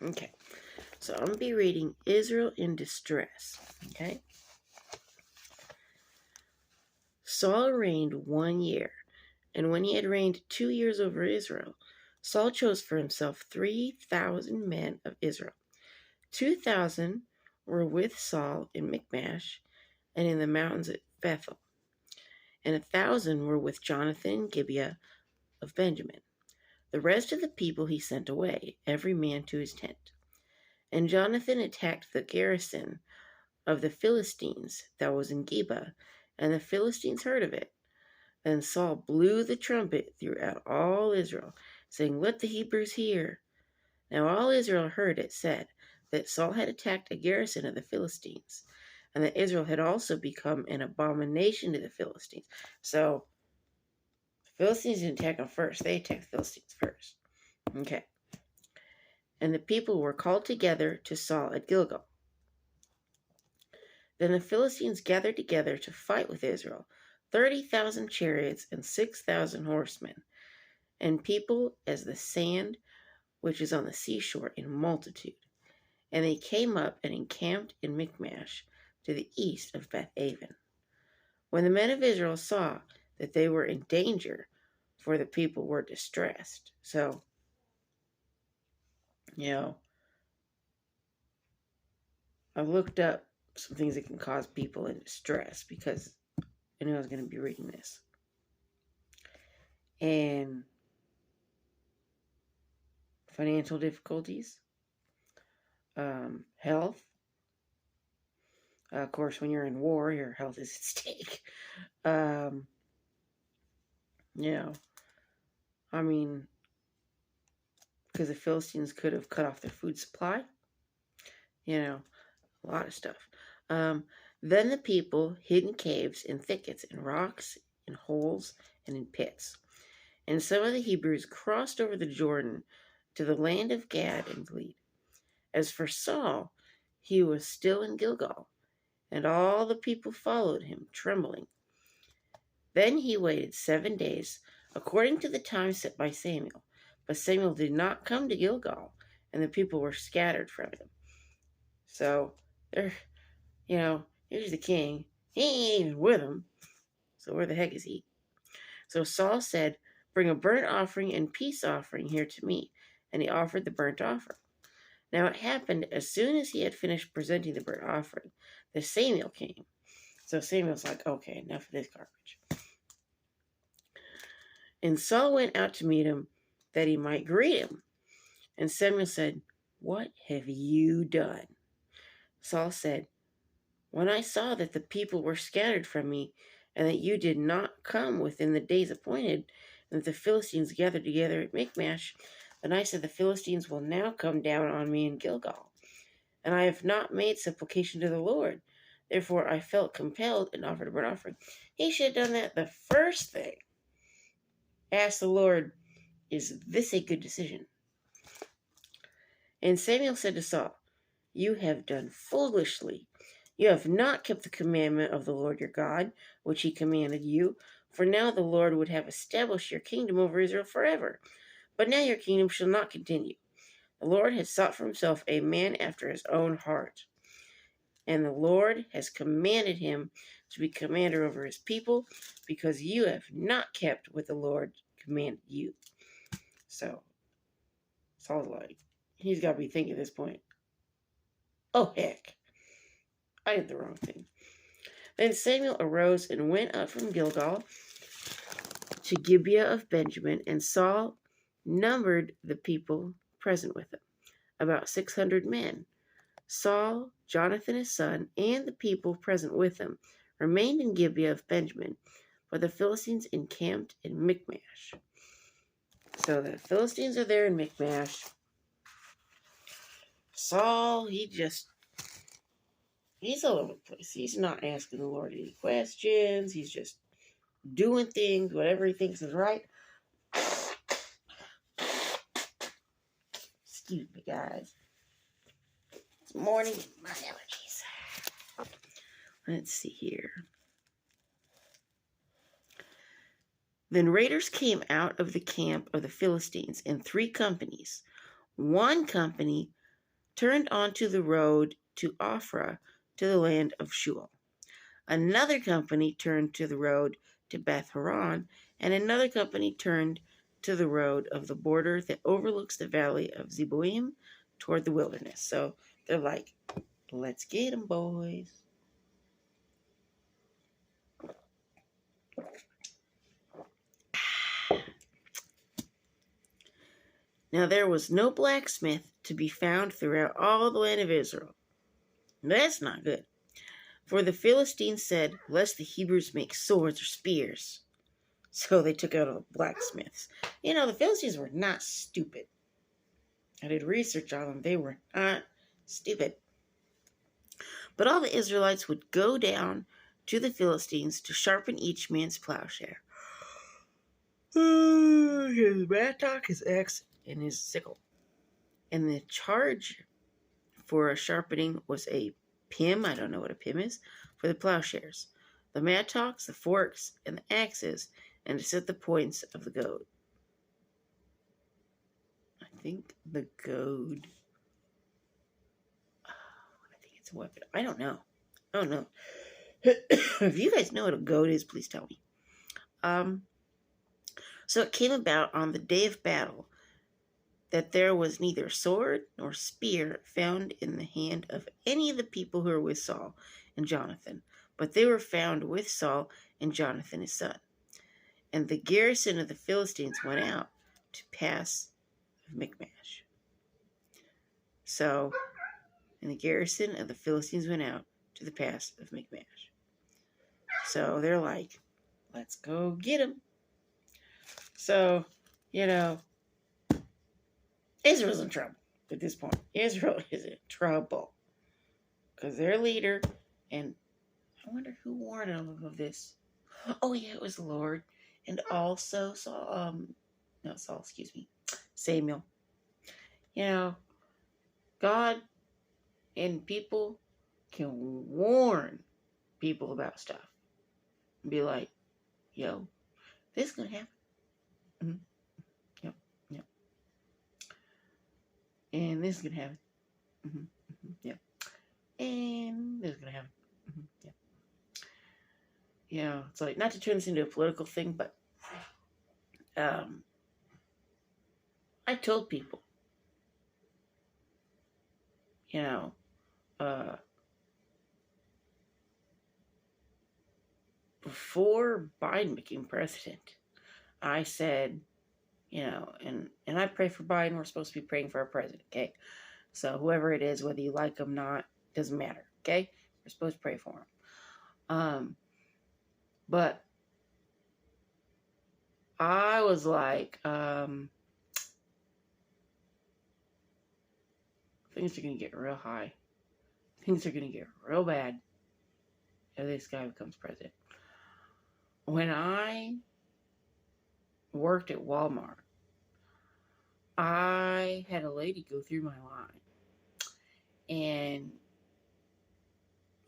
Okay, so I'm going to be reading Israel in Distress. Okay. Saul reigned 1 year, and when he had reigned 2 years over Israel, Saul chose for himself 3,000 men of Israel. 2,000 were with Saul in Michmash and in the mountains at Bethel, and 1,000 were with Jonathan in Gibeah of Benjamin. The rest of the people he sent away, every man to his tent. And Jonathan attacked the garrison of the Philistines that was in Geba, and the Philistines heard of it. Then Saul blew the trumpet throughout all Israel, saying, "Let the Hebrews hear." Now all Israel heard it said that Saul had attacked a garrison of the Philistines, and that Israel had also become an abomination to the Philistines. So the Philistines didn't attack them first. They attacked the Philistines first. Okay. And the people were called together to Saul at Gilgal. Then the Philistines gathered together to fight with Israel, 30,000 chariots and 6,000 horsemen, and people as the sand which is on the seashore in multitude. And they came up and encamped in Michmash to the east of Beth-aven. When the men of Israel saw that they were in danger, for the people were distressed. So, I looked up some things that can cause people in distress because I knew I was going to be reading this. And financial difficulties, health. Of course, when you're in war, your health is at stake. Because the Philistines could have cut off their food supply. A lot of stuff. Then the people hid in caves, in thickets, in rocks, in holes, and in pits. And some of the Hebrews crossed over the Jordan to the land of Gad and Gilead. As for Saul, he was still in Gilgal, and all the people followed him, trembling. Then he waited 7 days, according to the time set by Samuel. But Samuel did not come to Gilgal, and the people were scattered from him. So, here's the king. He ain't even with him. So where the heck is he? So Saul said, "Bring a burnt offering and peace offering here to me." And he offered the burnt offering. Now it happened, as soon as he had finished presenting the burnt offering, that Samuel came. So Samuel's like, okay, enough of this garbage. And Saul went out to meet him, that he might greet him. And Samuel said, "What have you done?" Saul said, "When I saw that the people were scattered from me, and that you did not come within the days appointed, and that the Philistines gathered together at Michmash, then I said, the Philistines will now come down on me in Gilgal. And I have not made supplication to the Lord. Therefore I felt compelled and offered a burnt offering." He should have done that the first thing. Ask the Lord, "Is this a good decision?" And Samuel said to Saul, "You have done foolishly. You have not kept the commandment of the Lord your God, which he commanded you. For now the Lord would have established your kingdom over Israel forever. But now your kingdom shall not continue. The Lord has sought for himself a man after his own heart. And the Lord has commanded him to be commander over his people, because you have not kept what the Lord commanded you." So, Saul's like, he's got to be thinking at this point, oh heck, I did the wrong thing. Then Samuel arose and went up from Gilgal to Gibeah of Benjamin, and Saul numbered the people present with him, about 600 men. Saul, Jonathan his son, and the people present with him remained in Gibeah of Benjamin, but the Philistines encamped in Michmash. So the Philistines are there in Michmash. Saul, he's all over the place. He's not asking the Lord any questions. He's just doing things, whatever he thinks is right. Excuse me, guys. It's morning. My allergies. Let's see here. Then raiders came out of the camp of the Philistines in 3 companies. One company turned onto the road to Ophrah, to the land of Shual. Another company turned to the road to Beth Horon, and another company turned to the road of the border that overlooks the valley of Zeboim toward the wilderness. So they're like, let's get them, boys. Now there was no blacksmith to be found throughout all the land of Israel. That's not good. For the Philistines said, lest the Hebrews make swords or spears. So they took out all the blacksmiths. You know, the Philistines were not stupid. I did research on them. They were not stupid. But all the Israelites would go down to the Philistines to sharpen each man's plowshare, his mattock, his axe, and his sickle. And the charge for a sharpening was a pim, I don't know what a pim is, for the plowshares, the mattocks, the forks, and the axes, and to set the points of the goad. I think the goad, I think it's a weapon. I don't know. If you guys know what a goad is, please tell me. So it came about on the day of battle that there was neither sword nor spear found in the hand of any of the people who were with Saul and Jonathan, but they were found with Saul and Jonathan his son. And the garrison of the Philistines went out to pass of Michmash. So, and the garrison of the Philistines went out to the pass of Michmash. So they're like, let's go get him. So, you know, Israel's in trouble at this point. Israel is in trouble because their leader, and I wonder who warned them of this. Oh yeah, it was the Lord, and also Samuel. You know, God and people can warn people about stuff and be like, "Yo, this is gonna happen." Mm-hmm. Yep. And this is gonna happen. Yep. And this is gonna happen. Yep. You know, it's like, not to turn this into a political thing, but I told people, you know, before Biden became president, I said, you know, and I pray for Biden. We're supposed to be praying for our president, okay? So whoever it is, whether you like him or not, doesn't matter, okay? We're supposed to pray for him. But I was like, things are going to get real high. Things are going to get real bad if this guy becomes president. When I worked at Walmart, I had a lady go through my line. And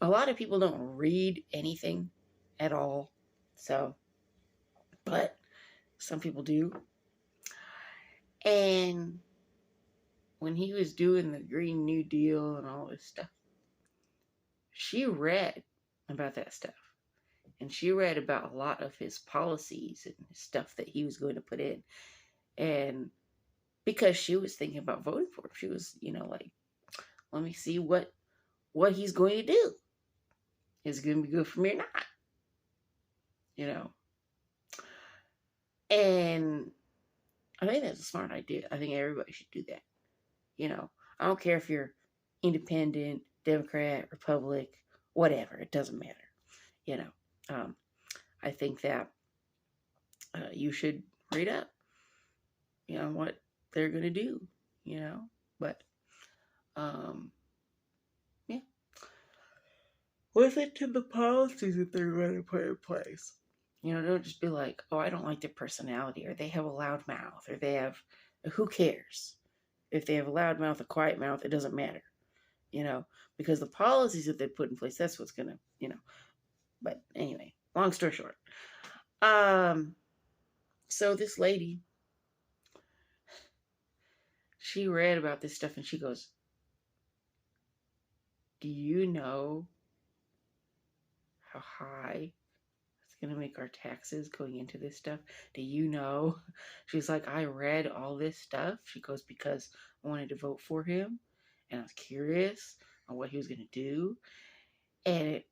a lot of people don't read anything at all. So, but some people do. And when he was doing the Green New Deal and all this stuff, she read about that stuff. And she read about a lot of his policies and stuff that he was going to put in. And because she was thinking about voting for him, she was, you know, like, let me see what he's going to do. Is it going to be good for me or not? You know. And I think that's a smart idea. I think everybody should do that. You know, I don't care if you're independent, Democrat, Republic, whatever. It doesn't matter. You know, I think that you should read up, you know, what they're going to do, you know. But, yeah. Listen to the policies that they're going to put in place. You know, don't just be like, oh, I don't like their personality, or they have a loud mouth, or they have, who cares? If they have a loud mouth, a quiet mouth, it doesn't matter, you know, because the policies that they put in place, that's what's going to, you know. But anyway, long story short. So this lady, she read about this stuff and she goes, do you know how high it's going to make our taxes going into this stuff? Do you know? She's like, I read all this stuff. She goes, because I wanted to vote for him and I was curious on what he was going to do. And it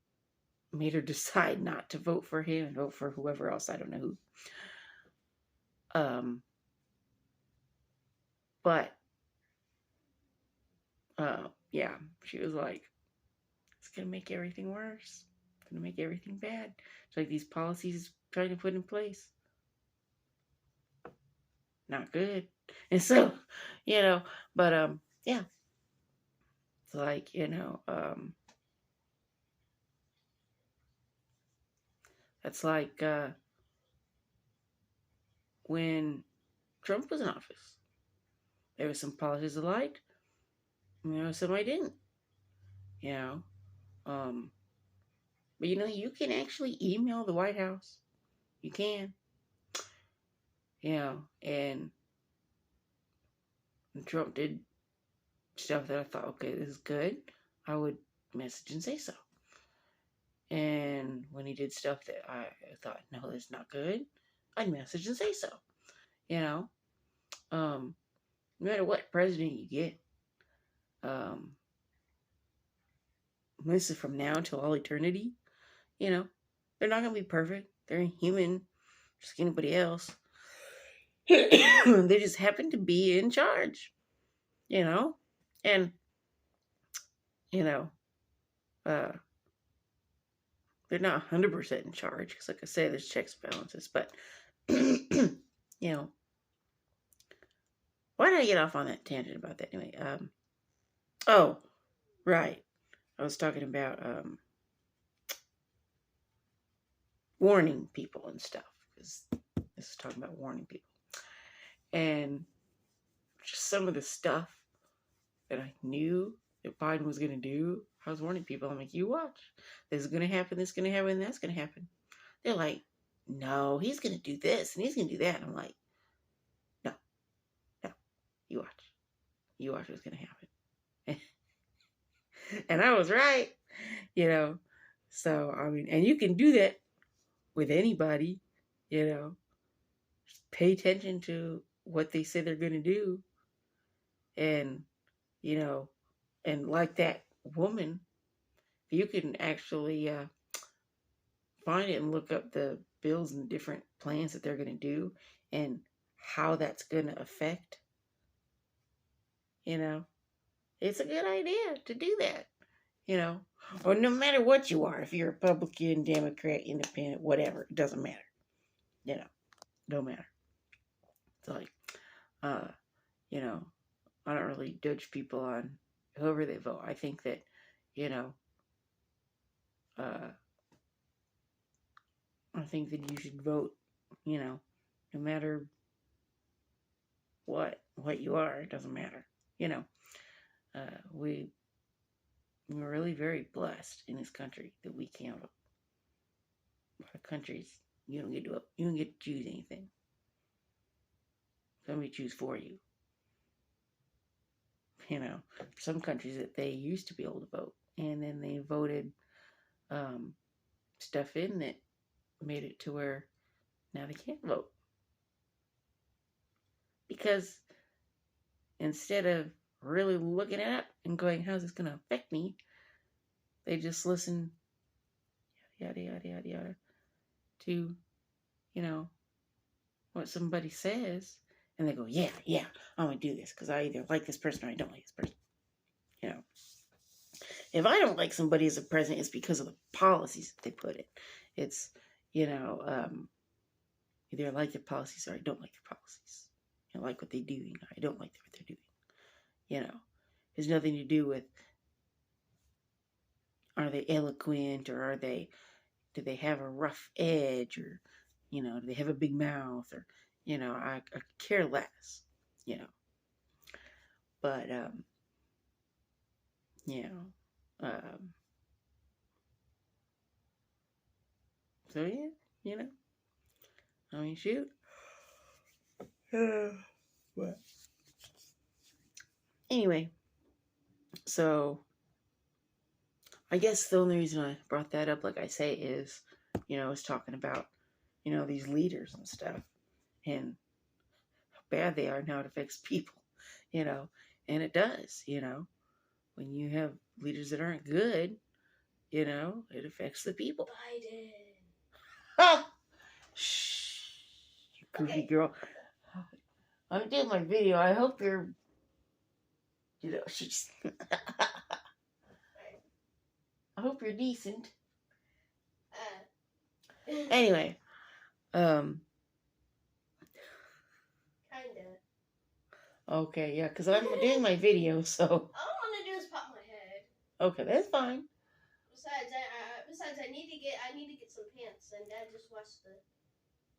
made her decide not to vote for him and vote for whoever else. I don't know who. But yeah, she was like, it's going to make everything worse. It's going to make everything bad. It's like these policies trying to put in place. Not good. And so, but yeah. It's like, it's like when Trump was in office. There were some policies I liked, some I didn't. You know, but you can actually email the White House. You can, and Trump did stuff that I thought, okay, this is good. I would message and say so. And when he did stuff that I thought, no, that's not good, I'd message and say so. No matter what president you get, this is from now until all eternity, they're not going to be perfect. They're human, just like anybody else. They just happen to be in charge, and, they're not 100% in charge because, like I say, there's checks and balances. But, why did I get off on that tangent about that anyway? Oh, right. I was talking about warning people and stuff, because this is talking about warning people. And just some of the stuff that I knew that Biden was going to do, I was warning people. I'm like, you watch. This is going to happen, this is going to happen, that's going to happen. They're like, no, he's going to do this and he's going to do that. And I'm like, no, you watch. You watch what's going to happen. And I was right, So, I mean, and you can do that with anybody, Just pay attention to what they say they're going to do. And, and like that woman, you can actually find it and look up the bills and different plans that they're going to do and how that's going to affect, it's a good idea to do that, or no matter what you are, if you're a Republican, Democrat, Independent, whatever, it doesn't matter, don't matter. It's like, I don't really judge people on whoever they vote. I think that, I think that you should vote, no matter what you are, it doesn't matter. We're really very blessed in this country that we can vote. A lot of countries, you don't get to choose anything. Somebody choose for you. Some countries that they used to be able to vote, and then they voted stuff in that made it to where now they can't vote. Because instead of really looking at it and going, how's this going to affect me? They just listen, yada, yada, yada, yada, to, what somebody says. And they go, yeah, I'm going to do this because I either like this person or I don't like this person. If I don't like somebody as a president, it's because of the policies that they put in. It's, either I like their policies or I don't like their policies. I like what they do, I don't like what they're doing. It has nothing to do with, are they eloquent, or do they have a rough edge, or, do they have a big mouth, or, I care less, but, so yeah, I mean, shoot. What? Anyway, so I guess the only reason I brought that up, like I say, is, I was talking about, these leaders and stuff, and how bad they are and how it affects people, and it does, when you have leaders that aren't good, it affects the people. Biden. Ah! Shh, you goofy Okay. girl. I'm doing my video. I hope you're, she's. I hope you're decent. Anyway, Kinda. Okay, yeah, because I'm doing my video, so. All I want to do is pop my head. Okay, that's fine. Besides, I need to get some pants, and Dad just washed the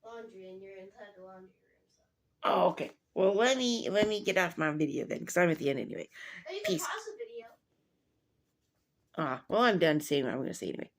laundry, and you're inside the laundry room. So. Oh, okay. Well, let me get off my video then, because I'm at the end anyway. Oh, you can Peace. pause the video. Well, I'm done saying what I'm going to say anyway.